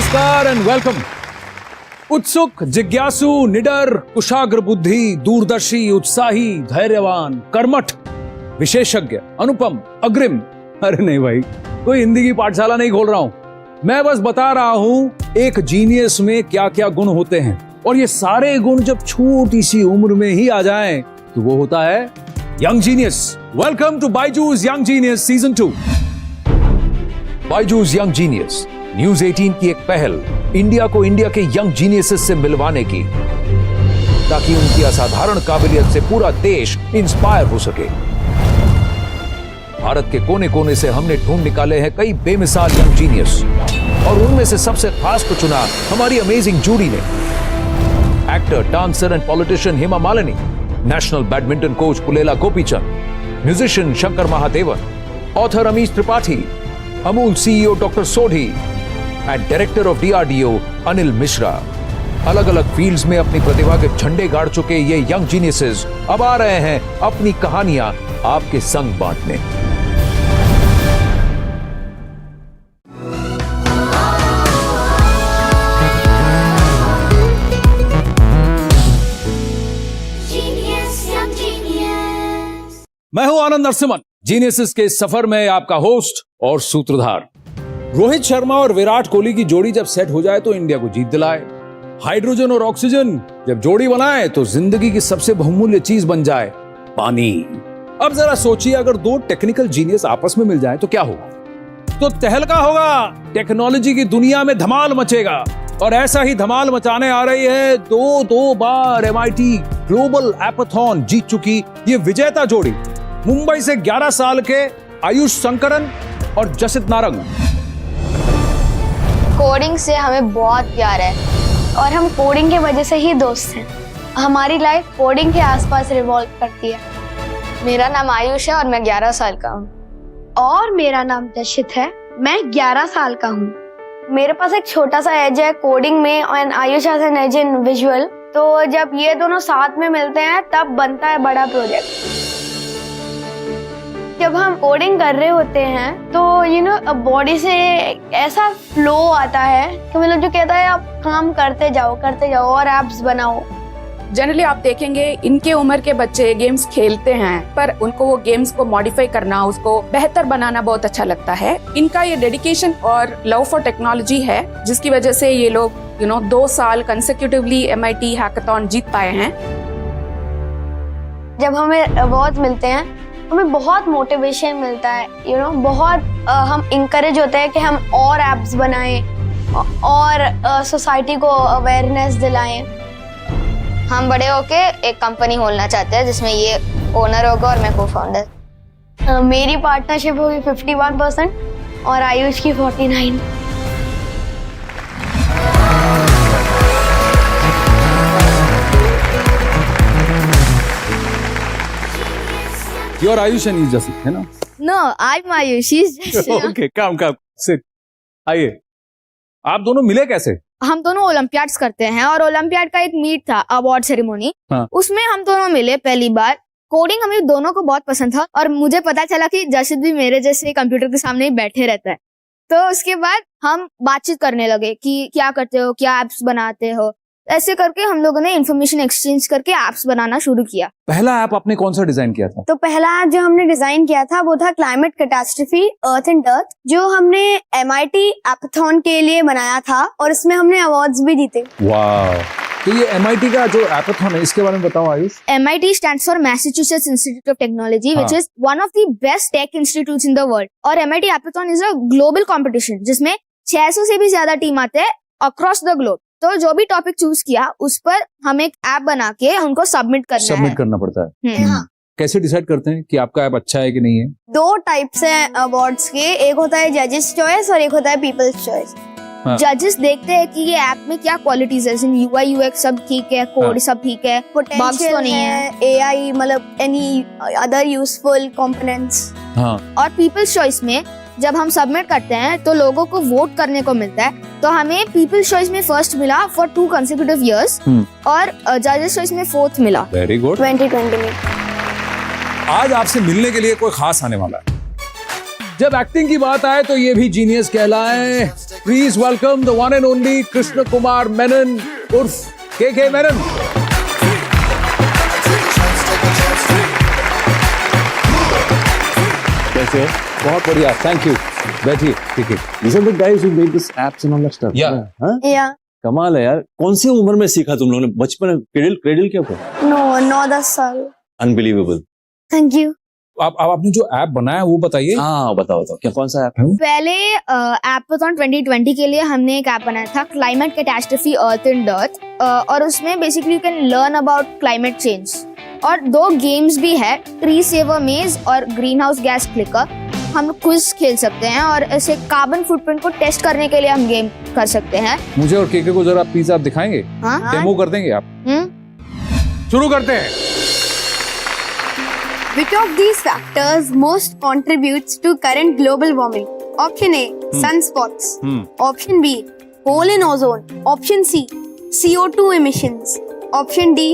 नमस्कार and welcome. उत्सुक, जिज्ञासु, निडर, कुशाग्र बुद्धि, दूरदर्शी, उत्साही, धैर्यवान, कर्मठ, विशेषज्ञ, अनुपम, अग्रिम। अरे नहीं भाई, कोई हिंदी की पाठशाला नहीं खोल रहा हूं, मैं बस बता रहा हूं एक जीनियस में क्या क्या गुण होते हैं, और ये सारे गुण जब छोटी सी उम्र में ही आ जाएं तो वो होता है young genius. Welcome to Byju's young genius season 2। Byju's young genius news 18 की एक पहल इंडिया को इंडिया के यंग जीनियसेस से मिलवाने की, ताकि उनकी असाधारण काबिलियत से पूरा देश इंस्पायर हो सके। भारत के कोने कोने से हमने ढूंढ निकाले हैं कई बेमिसाल यंग जीनियस, और उनमें से सबसे खास को चुना हमारी अमेजिंग जूरी ने। Actor, dancer and politician Hema Malini, national badminton coach Pullela Gopichand, musician Shankar Mahadevan, author Amish Tripathi, Amul CEO doctor Sodhi and director of DRDO Anil Mishra. अलग अलग फील्ड्स में अपनी प्रतिभा के झंडे गाड़ चुके ये यंग जीनियसेस अब आ रहे हैं अपनी कहानियां आपके संग बांटने। मैं हूं आनंद नरसिम्हन, जीनियसेस के सफर में आपका होस्ट और सूत्रधार। रोहित शर्मा और विराट कोहली की जोड़ी जब सेट हो जाए तो इंडिया को जीत दिलाए। हाइड्रोजन और ऑक्सीजन जब जोड़ी बनाए तो जिंदगी की सबसे बहुमूल्य चीज बन जाए पानी। अब जरा सोचिए, अगर दो टेक्निकल जीनियस आपस में मिल जाए तो क्या होगा? तो तहलका होगा, टेक्नोलॉजी की दुनिया में धमाल मचेगा। और ऐसा ही धमाल मचाने आ रही है दो बार MIT ग्लोबल एपाथॉन जीत चुकी ये विजेता जोड़ी, मुंबई से 11 साल के आयुष शंकरन और जसित नारंग। कोडिंग से हमें बहुत प्यार है और हम कोडिंग के वजह से ही दोस्त हैं। हमारी लाइफ कोडिंग के आसपास रिवॉल्व करती है। मेरा नाम आयुष है और मैं 11 साल का हूँ। और मेरा नाम जशित है, मैं 11 साल का हूँ। मेरे पास एक छोटा सा एज है कोडिंग में और Ayush has an edge in visual. तो जब ये दोनों साथ में मिलते हैं तब बनता है बड़ा प्रोजेक्ट। जब हम कोडिंग कर रहे होते हैं तो बॉडी से ऐसा फ्लो आता है कि मतलब जो कहता है आप काम करते जाओ और एप्स बनाओ। जनरली आप देखेंगे इनके उम्र के बच्चे गेम्स खेलते हैं, पर उनको वो गेम्स को मॉडिफाई करना, उसको बेहतर बनाना बहुत अच्छा लगता है। इनका ये डेडिकेशन और लव फॉर टेक्नोलॉजी है जिसकी वजह से ये लोग 2 साल कंसेक्यूटिवली MIT हैकाथॉन जीत पाए हैं। जब हमें अवार्ड मिलते हैं हमें बहुत मोटिवेशन मिलता है, बहुत हम इंकरेज होते हैं कि हम और एप्स बनाएं और सोसाइटी को अवेयरनेस दिलाएं। हम बड़े होके एक कंपनी खोलना चाहते हैं जिसमें ये ओनर होगा और मैं को-फाउंडर। मेरी पार्टनरशिप होगी 51% और आयुष की 49%। You're Ayush and he's Jasit, है ना? No, I'm Ayush, he's Jasit. Okay, come, sit. आइए, आप दोनों मिले कैसे? हम दोनों ओलंपियाड्स करते हैं और ओलंपियाड का एक मीट था, अवार्ड सेरेमनी। हाँ. उसमें हम दोनों मिले पहली बार। कोडिंग हमें दोनों को बहुत पसंद था और मुझे पता चला कि जशित भी मेरे जैसे कंप्यूटर के सामने ही बैठे रहता है। तो उसके बाद हम बातचीत करने लगे कि क्या करते हो, क्या एप्स बनाते हो। ऐसे करके हम लोगों ने इन्फॉर्मेशन एक्सचेंज करके एप्स बनाना शुरू किया। पहला ऐप आपने कौन सा डिजाइन किया था? तो पहला ऐप जो हमने डिजाइन किया था वो था climate catastrophe earth and earth, जो हमने MIT एपाथॉन के लिए बनाया था और इसमें हमने अवार्ड्स भी जीते। वाह! तो ये MIT का जो एपाथॉन है इसके बारे में बताओ Ayush. MIT stands for Massachusetts Institute of Technology, which is one of the best tech institutes in the world. और MIT Hackathon is a global competition जिसमें 600 से भी ज्यादा टीम आते हैं across the globe। तो जो भी टॉपिक चूज किया उस पर हम एक ऐप बना के उनको सबमिट करना पड़ता है। हाँ। कैसे डिसाइड करते हैं कि आपका ऐप अच्छा है कि नहीं है? 2 टाइप्स हैं अवार्ड्स के, एक होता है जजेस चॉइस और एक होता है पीपल्स चॉइस। जजेस देखते हैं कि ये ऐप में क्या क्वालिटीज है, UI UX सब ठीक है, कोड सब ठीक है, बग्स तो नहीं है, AI मतलब एनी अदर यूजफुल कंपोनेंट्स। और पीपल्स चॉइस में जब हम सबमिट करते हैं तो लोगों को वोट करने को मिलता है। तो हमें पीपल्स चॉइस में फर्स्ट मिला फॉर 2 कंसेक्यूटिव इयर्स और जजेस चॉइस में 4th मिला। Very good. 2020 में। आज आपसे मिलने के लिए कोई खास आने वाला है। जब एक्टिंग की बात आए तो ये भी जीनियस कहलाए। Please welcome the one and only Krishna Kumar Menon urf KK Menon. कैसे हो? बहुत बढ़िया, थैंक यू. बैठिए, ठीक है. These are the guys who made this apps and all that stuff. Yeah. हाँ? या कमाल है यार. कौन सी उम्र में सीखा तुम लोगों ने? बचपन में क्रेडल क्या था? नो 9-10 साल. Unbelievable. Thank you. आप आपने जो ऐप बनाया वो बताइए. हाँ बताओ क्या कौन सा ऐप है? पहले एपाथॉन 2020 के लिए हमने एक ऐप बनाया था climate catastrophe earth and earth, और उसमें basically you can learn about climate change. और 2 गेम्स भी है, ट्री सेवर मेज और ग्रीन हाउस गैस क्लिकर. हम क्विज खेल सकते हैं और ऐसे कार्बन फुटप्रिंट को टेस्ट करने के लिए हम गेम कर सकते हैं. मुझे और केके को जरा प्लीज आप दिखाएंगे. हाँ. डेमो कर देंगे आप. शुरू करते हैं. Which of these factors most contributes to current global warming? Option A, sunspots. Option B, hole in ozone. Option C, CO2 emissions. Option D,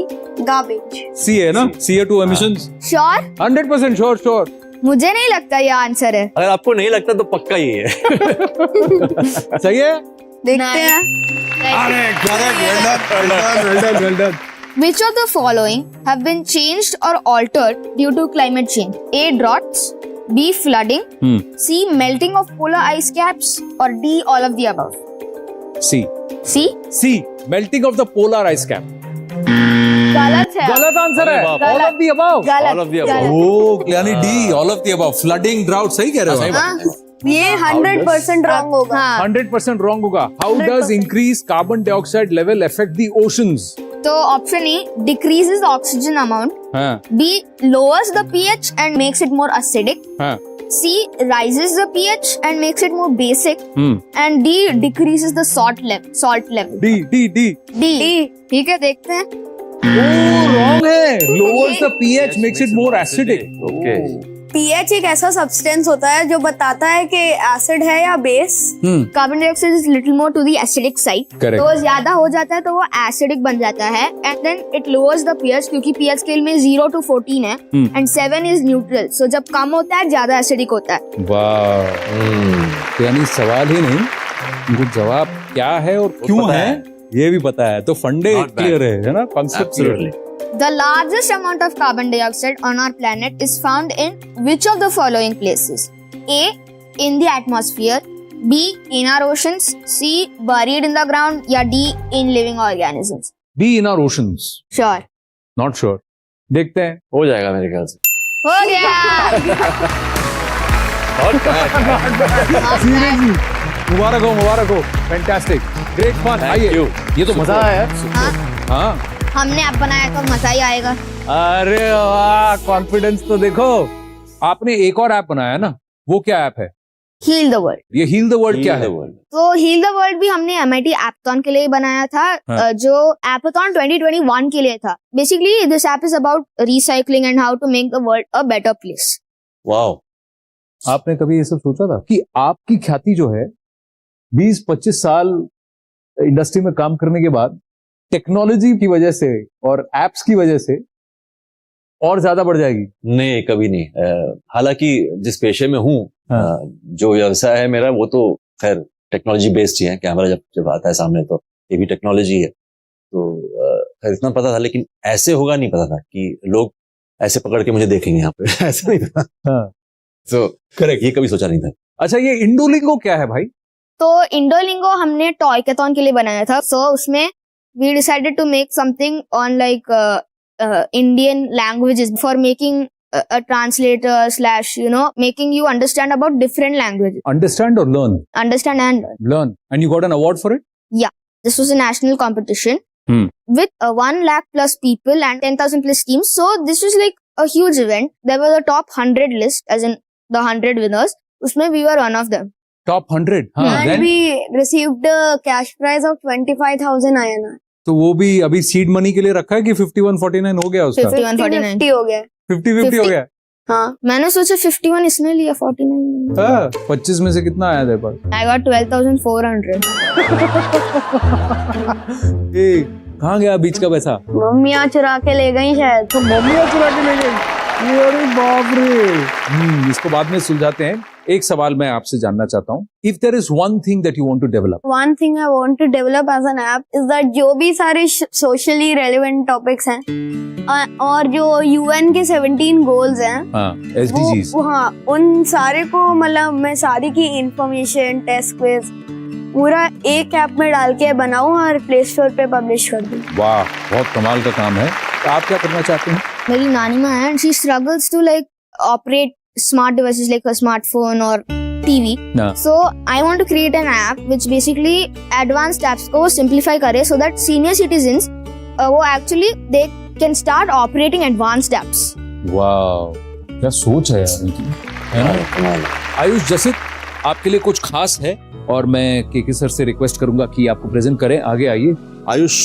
garbage. सी है ना, CO2 emissions. श्योर? 100% श्योर. मुझे नहीं लगता ये आंसर है. अगर आपको नहीं लगता तो पक्का ही है. सही है. देखते हैं. अरे correct. Well done. Which of the following have been changed or altered due to climate change? A. Droughts. B. Flooding. C. Melting of polar ice caps. Or D. All of the above. C. C. Melting of the polar ice cap. गलत है. गलत answer है. गलत. All of the above. All of the above. ओ यानी D, all of the above. Flooding, drought, सही कह रहे हो आप. ये 100% रॉन्ग होगा. हाँ. 100% रॉन्ग होगा. How does increase carbon dioxide level affect the oceans? तो option A decreases oxygen amount. हाँ. B. Lowers the pH and makes it more acidic. हाँ. C. Rises the pH and makes it more basic. Hmm. And D. Decreases the salt level. D. D. ठीक है, देखते हैं. ओ wrong है. Lowers the pH makes it more acidic. Okay. PH एक ऐसा substance होता है जो बताता है कि एसिड है या base. Carbon dioxide is little more to the acidic side. Correct. तो ज्यादा हो जाता है तो वो एसिडिक बन जाता है. And then it lowers the pH, क्योंकि पीएच स्केल में 0 to 14 है एंड 7 इज न्यूट्रल. सो जब कम होता है ज्यादा एसिडिक होता है. वाह. यानी सवाल ही नहीं, उनको जवाब क्या है और क्यों पता है ये भी पता है. तो फंडे Not bad. क्लियर है ना, concept. Absolutely. The largest amount of carbon dioxide on our planet is found in which of the following places? A. In the atmosphere. B. In our oceans. C. Buried in the ground. या D. In living organisms. B in our oceans. Sure. Not sure. देखते हैं. हो जाएगा मेरे ख्याल से. हो गया. सीरियसली मुबारक हो. फैंटास्टिक. Great fun. आइए. you. ये तो मजा आया. हाँ. हमने ऐप बनाया तो मजा ही आएगा. अरे वाह, कॉन्फिडेंस तो देखो. आपने एक और ऐप बनाया ना, वो क्या ऐप है? Heal the world. ये हील द वर्ल्ड क्या है? तो Heal the world भी हमने MIT Appthon के लिए बनाया था. हाँ. जो Appthon 2021 के लिए था. Basically this app is about recycling and how to make the world a better place. Wow. आपने कभी ये सब सोचा था कि आपकी ख्याति जो है 20-25 साल इंडस्ट्री में काम करने के बाद टेक्नोलॉजी की वजह से और एप्स की वजह से और ज्यादा बढ़ जाएगी? नहीं, कभी नहीं. हालांकि जिस पेशे में हूँ, हाँ. जो व्यवसाय है मेरा, वो तो खैर टेक्नोलॉजी बेस्ड ही है. कैमरा जब आता है सामने तो ये भी टेक्नोलॉजी है. तो खैर इतना पता था, लेकिन ऐसे होगा नहीं पता था कि लोग ऐसे पकड़ के मुझे देखेंगे यहाँ पे. ऐसा नहीं था. हाँ. तो करेक्ट, ये कभी सोचा नहीं था. अच्छा, ये इंडोलिंगो क्या है भाई? तो इंडोलिंगो हमने टॉयकथॉन के लिए बनाया था. सो उसमें we decided to make something on like Indian languages for making a translator / making you understand about different languages. Understand or learn? Understand and learn. Learn. And you got an award for it? This was a national competition with 1 lakh plus people and 10,000 plus teams. So this was like a huge event. There was a top 100 list, as in the 100 winners. Usme we were one of them. Top 100. हाँ. And Then? we received a cash prize of 25,000 INR. तो वो भी अभी seed money के लिए रखा है कि 51-49 हो गया उसका? 51-49. 50 हो गया. 50-50 हो गया. हाँ. मैंने सोचा 51 इसने लिया, 49. हाँ. 25 में से कितना आया तेरे पास? I got 12,400. कहाँ गया बीच का पैसा? मम्मियाँ चुरा के ले गई शायद. तो मम्मियाँ चुरा के ले गई. अरे बाप रे. इसको बाद में सुलझाते हैं. एक सवाल मैं आपसे जानना चाहता हूँ, if there is one thing that you want to develop, one thing I want to develop as an app is that जो भी सारे सोशली रेलेवेंट टॉपिक्स हैं और जो यूएन के 17 गोल्स हैं, एसडीजीज, हाँ, उन सारे को मतलब मैं सारी की इंफॉर्मेशन, टेस्ट क्विज पूरा एक ऐप में डाल के बनाऊं और प्ले स्टोर पे पब्लिश कर दूं। वाह, बहुत कमाल का काम है। तो आप क्या करना चाहते हैं? मेरी नानी माँ है, she struggles to like operate smart devices like a smartphone or TV. So I want to create an app which basically advanced apps को simplify करे so that senior citizens वो actually they can start operating advanced apps. वाह, क्या सोच है यार इनकी, है ना? आयुष जसित, आपके लिए कुछ खास है और मैं केके सर से रिक्वेस्ट करूंगा कि आपको प्रेजेंट करें। आगे आइए। आयुष,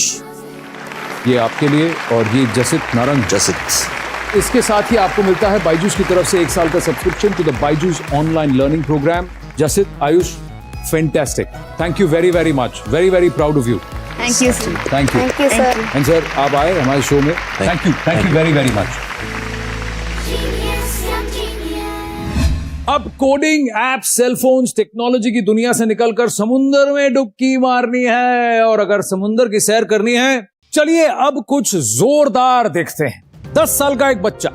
ये आपके लिए और ये जसित नारंग। जसित, इसके साथ ही आपको मिलता है बायजूस की तरफ से 1 साल का subscription to the Byju's online learning program. Jasit, Ayush, fantastic, thank you very very much, very very proud of you. Thank you, sir. Thank you. Thank you sir. And sir, आप आए हमारे शो में, थैंक यू वेरी वेरी मच। अब coding app, cellphones, technology की दुनिया से निकलकर समुंदर में डुबकी मारनी है, और अगर समुंदर की सैर करनी है, चलिए अब कुछ जोरदार देखते हैं। 10 साल का एक बच्चा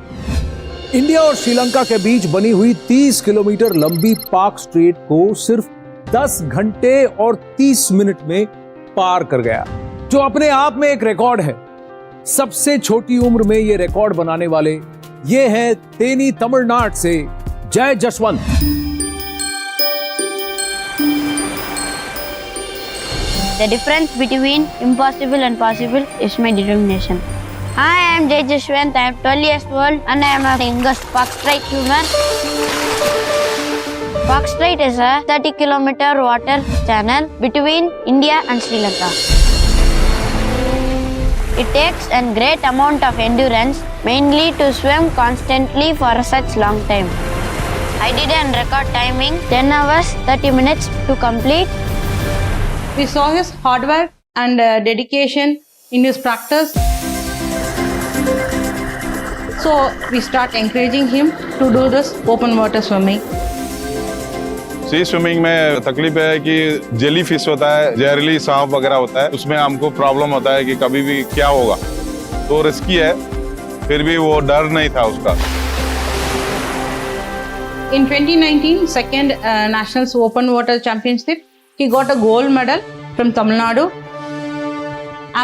इंडिया और श्रीलंका के बीच बनी हुई 30 किलोमीटर लंबी पार्क स्ट्रीट को सिर्फ 10 घंटे और 30 मिनट में पार कर गया, जो अपने आप में एक रिकॉर्ड है। सबसे छोटी उम्र में ये रिकॉर्ड बनाने वाले ये है तेनी तमिलनाडु से जय Jaswant. The difference between impossible and possible is my determination. Hi, I am Jay Jashwant. I am 12 years old and I am a youngest Park Strait swimmer. Park Strait is a 30-kilometer water channel between India and Sri Lanka. It takes a great amount of endurance, mainly to swim constantly for such long time. I did a record timing 10 hours 30 minutes to complete. We saw his hard work and dedication in his practice. So we start encouraging him to do this open water swimming. Sea swimming में तकलीफ है कि jelly fish होता है, जहरीली सांप वगैरह होता है, उसमें हमको प्रॉब्लम होता है कि कभी भी क्या होगा, तो रिस्की है, फिर भी वो डर नहीं था उसका। In 2019, second Nationals Open Water Championship, he got a gold medal from Tamil Nadu.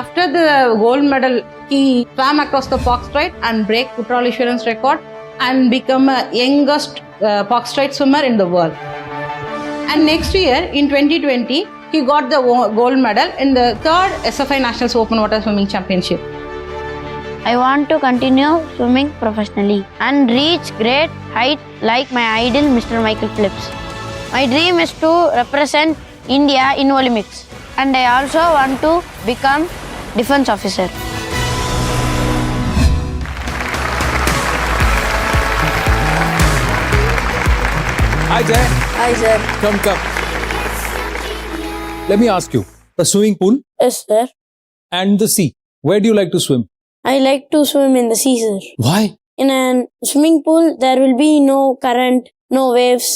After the gold medal, he swam across the Park Strait and break Kutralishwaran's record and become a youngest Park Strait swimmer in the world. And next year, in 2020, he got the gold medal in the third SFI Nationals Open Water Swimming Championship. I want to continue swimming professionally and reach great height like my idol Mr. Michael Phelps. My dream is to represent India in Olympics and I also want to become defense officer. Hi Jay. Hi sir. Come. Let me ask you, the swimming pool Yes, sir. and the sea, where do you like to swim? I like to swim in the sea, sir. Why? In a swimming pool, there will be no current, no waves.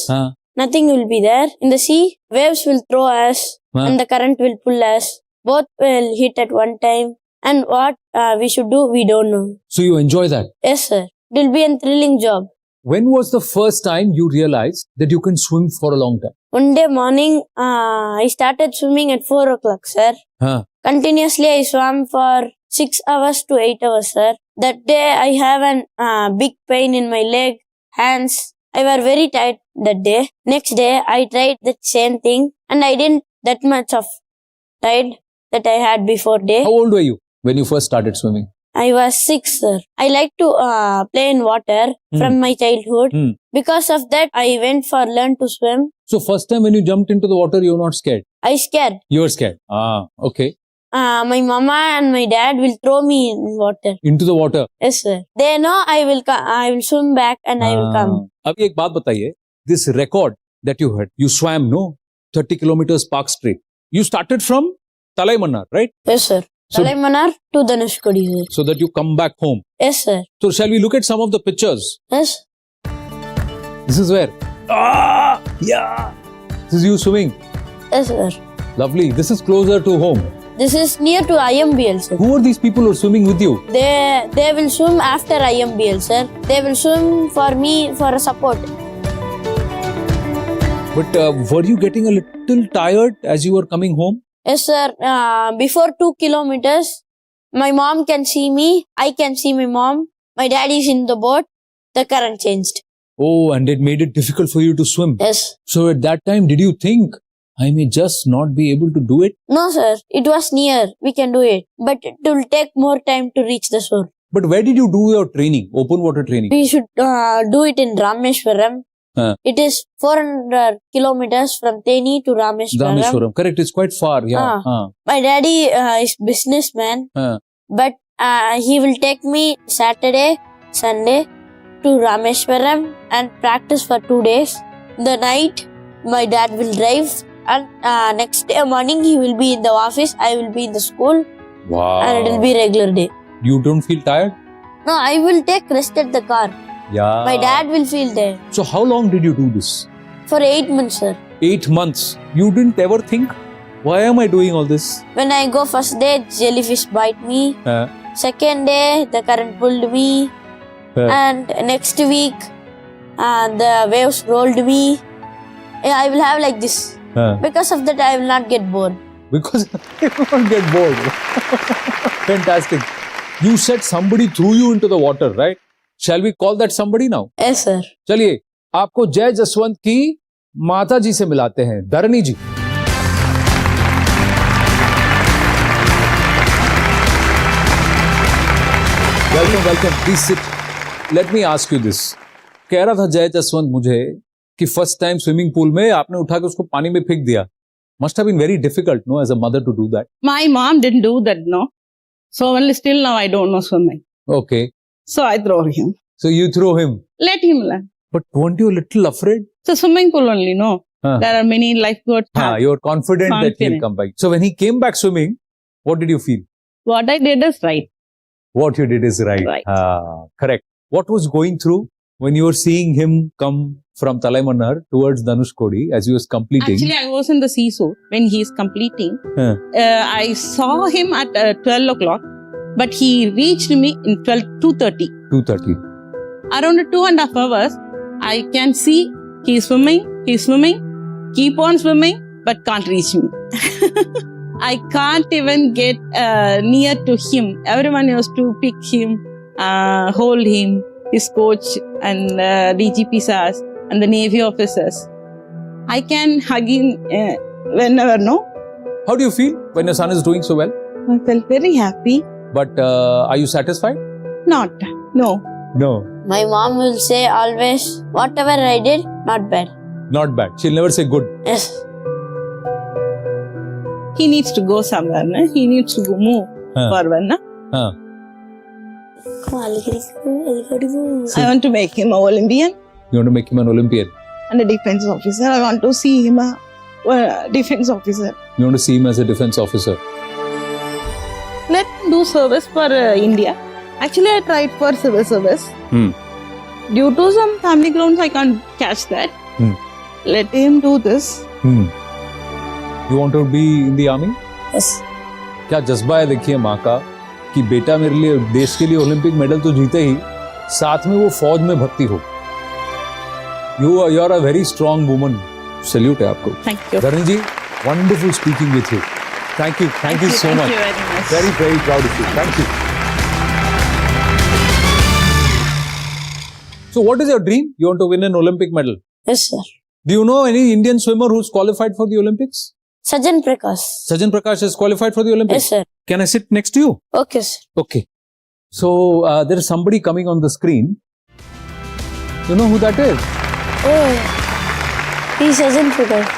Nothing will be there. In the sea, waves will throw us and the current will pull us. Both will hit at one time. And what we should do, we don't know. So you enjoy that? Yes, sir. It will be a thrilling job. When was the first time you realized that you can swim for a long time? One day morning, I started swimming at 4 o'clock, sir. Continuously, I swam for 6 hours to 8 hours, sir. That day, I have a big pain in my leg, hands. I was very tired that day. Next day, I tried the same thing and I didn't that much of tired that I had before day. How old were you when you first started swimming? I was 6, sir. I like to play in water from my childhood. Because of that, I went for learn to swim. So first time when you jumped into the water, you were not scared? I scared. You were scared. Okay. My mama and my dad will throw me in water. Into the water? Yes, sir. They know I will swim back and I will come. अब एक बात बताइए, this record that you had, you swam, no? 30 kilometers Park Strait. You started from Talaimannar, right? Yes, sir. So- Talaimannar to Dhanushkodi, sir. So that you come back home. Yes, sir. So shall we look at some of the pictures? Yes. This is where? Yeah. This is you swimming. Yes, sir. Lovely. This is closer to home. This is near to IMBL, sir. Who are these people who are swimming with you? They will swim after IMBL, sir. They will swim for me for a support. But were you getting a little tired as you were coming home? Yes, sir. Before 2 kilometers, my mom can see me. I can see my mom. My daddy is in the boat. The current changed. Oh, and it made it difficult for you to swim. Yes. So at that time, did you think, I may just not be able to do it? No, sir. It was near. We can do it. But it will take more time to reach the shore. But where did you do your training, open water training? We should do it in Rameshwaram. It is 400 kilometers from Teni to Rameshwaram. Rameshwaram. Correct. It's quite far. Yeah. My daddy is businessman. But he will take me Saturday, Sunday to Rameshwaram and practice for 2 days. The night, my dad will drive. And next day morning, he will be in the office. I will be in the school. Wow. And it will be regular day. You don't feel tired? No, I will take rest at the car. Yeah. My dad will feel there. So how long did you do this? For 8 months, sir. 8 months. You didn't ever think, why am I doing all this? When I go first day, jellyfish bite me. Second day, the current pulled me. And next week, the waves rolled me. I will have like this. Because of that, I will not get bored. Because you won't get bored. Fantastic. You said somebody threw you into the water, right? Shall we call that somebody now? Yes, sir. चलिए, आपको जय जसवंत की माता जी से मिलाते हैं, धरणी जी. Welcome. Please sit. Let me ask you this. कह रहा था जय जसवंत मुझे कि फर्स्ट टाइम स्विमिंग पूल में आपने उठा के उसको पानी में फेंक दिया. Must have been very difficult, no, as a mother to do that. My mom didn't do that, no. So only still now I don't know swimming. Okay. So I throw him. So you throw him. Let him learn. But weren't you a little afraid? It's a swimming pool only, no. There are many lifeguards. You're confident that he'll come back. So when he came back swimming, what did you feel? What I did is right. What you did is right. Correct. What was going through when you were seeing him come from Talaimanar towards Dhanushkodi as he was completing? Actually, I was in the seesaw when he is completing. I saw him at 12 o'clock, but he reached me in 2:30. 2:30. Around 2.5 hours, I can see he's swimming, keep on swimming, but can't reach me. I can't even get near to him. Everyone used to pick him, hold him, his coach and DGP SARs and the Navy officers. I can hug him whenever, no? How do you feel when your son is doing so well? I felt very happy. But are you satisfied? Not. No. My mom will say always, whatever I did, not bad. Not bad. She'll never say good. Yes. He needs to go somewhere, na? He needs to go move forward, na? I want to make him an Olympian. You want to make him an Olympian? And a defense officer. I want to see him a defense officer. You want to see him as a defense officer? Let him do service for India. Actually, I tried for civil service. Due to some family grounds, I can't catch that. Let him do this. You want to be in the army? Yes. क्या जज्बा है देखिए माँ का कि बेटा मेरे लिए देश के लिए ओलंपिक मेडल तो जीते ही साथ में वो फौज में भर्ती हो. You are a very strong woman. Salute है आपको. Thank you. धरणी जी, wonderful speaking with you. Thank you so much. Thank you very much. Very, very proud of you. Thank you. So what is your dream? You want to win an Olympic medal? Yes, sir. Do you know any Indian swimmer who's qualified for the Olympics? Sajan Prakash. Sajan Prakash is qualified for the Olympics? Yes, sir. Can I sit next to you? Okay, sir. Okay. So there is somebody coming on the screen. You know who that is? Oh, he's Sajan Prakash.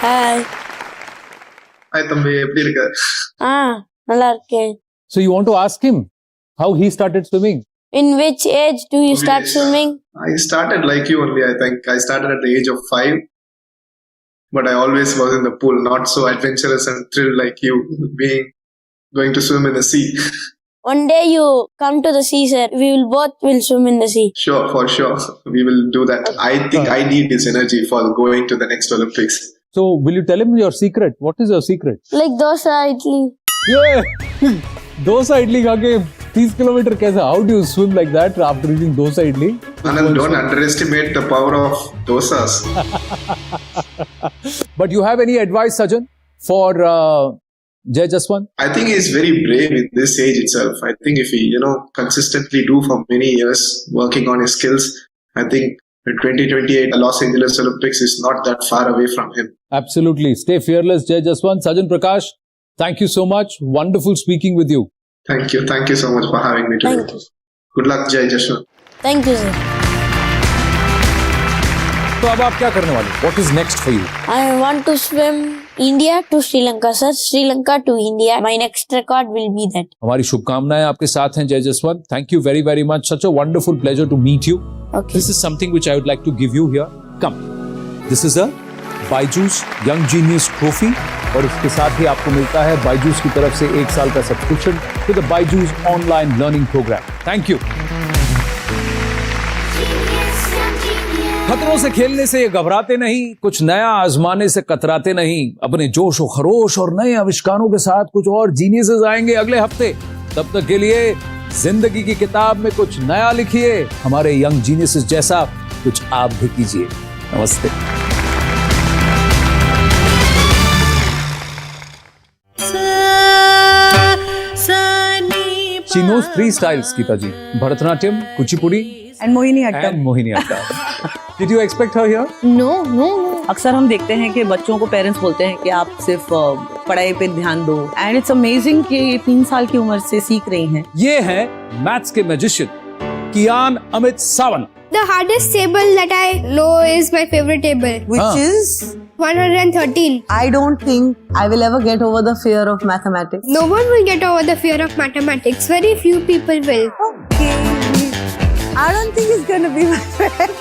Hi. Hi, தம்பி எப்படி இருக்க? நல்லா இருக்கேன். So you want to ask him how he started swimming? In which age do you start swimming? I started like you only, I think. I started at the age of 5. But I always was in the pool, not so adventurous and thrilled like you, going to swim in the sea. one day you come to the sea, sir. We will swim in the sea. Sure, for sure. We will do that. I think I need this energy for going to the next Olympics. So, will you tell him your secret? What is your secret? Like dosa, idli. Yeah! Dosa idli खा के 30 kilometre कैसे? How do you swim like that after eating dosa idli? Anand, don't underestimate the power of dosas. But you have any advice, Sajan, for Jay Jaswant? I think he's very brave at this age itself. I think if he, consistently do for many years working on his skills, I think the 2028 Los Angeles Olympics is not that far away from him. Absolutely. Stay fearless, Jay Jaswant. Sajan Prakash, thank you so much. Wonderful speaking with you. Thank you. Thank you so much for having me today. Thank you. Good luck, Jai Jaswant. Thank you, sir. तो अब आप क्या करने वाले? What is next for you? I want to swim India to Sri Lanka, sir. Sri Lanka to India. My next record will be that. हमारी शुभकामनाएं आपके साथ हैं, जय Jaswant. Thank you very, very much. Such a wonderful pleasure to meet you. Okay. This is something which I would like to give you here. Come. This is a Byju's Young Genius Trophy. और इसके साथ ही आपको मिलता है Byju's की तरफ से 1 साल का subscription to the Byju's online learning program. Thank you. खतरों से खेलने से ये घबराते नहीं, कुछ नया आजमाने से कतराते नहीं. अपने जोश और खरोश और नए आविष्कारों के साथ कुछ और जीनियसेस आएंगे अगले हफ्ते. तब तक के लिए जिंदगी की किताब में कुछ नया लिखिए. हमारे यंग जीनियसेस जैसा कुछ आप भी कीजिए. नमस्ते. She knows 3 styles, Geeta ji. Bharatanatyam, Kuchipudi and Mohiniyattam. and Mohiniyattam. Did you expect her here? No. अक्सर हम देखते हैं कि बच्चों को पेरेंट्स बोलते हैं कि आप सिर्फ पढ़ाई पे ध्यान दो एंड इट्स अमेजिंग कि ये 3 साल की उम्र से सीख रही हैं. ये है मैथ्स के magician Kiyan Amit Sawant. The hardest table that I know is my favorite table. Which is 113. I don't think I will ever get over the fear of mathematics. No one will get over the fear of mathematics. Very few people will. Okay. I don't think it's gonna be my friend.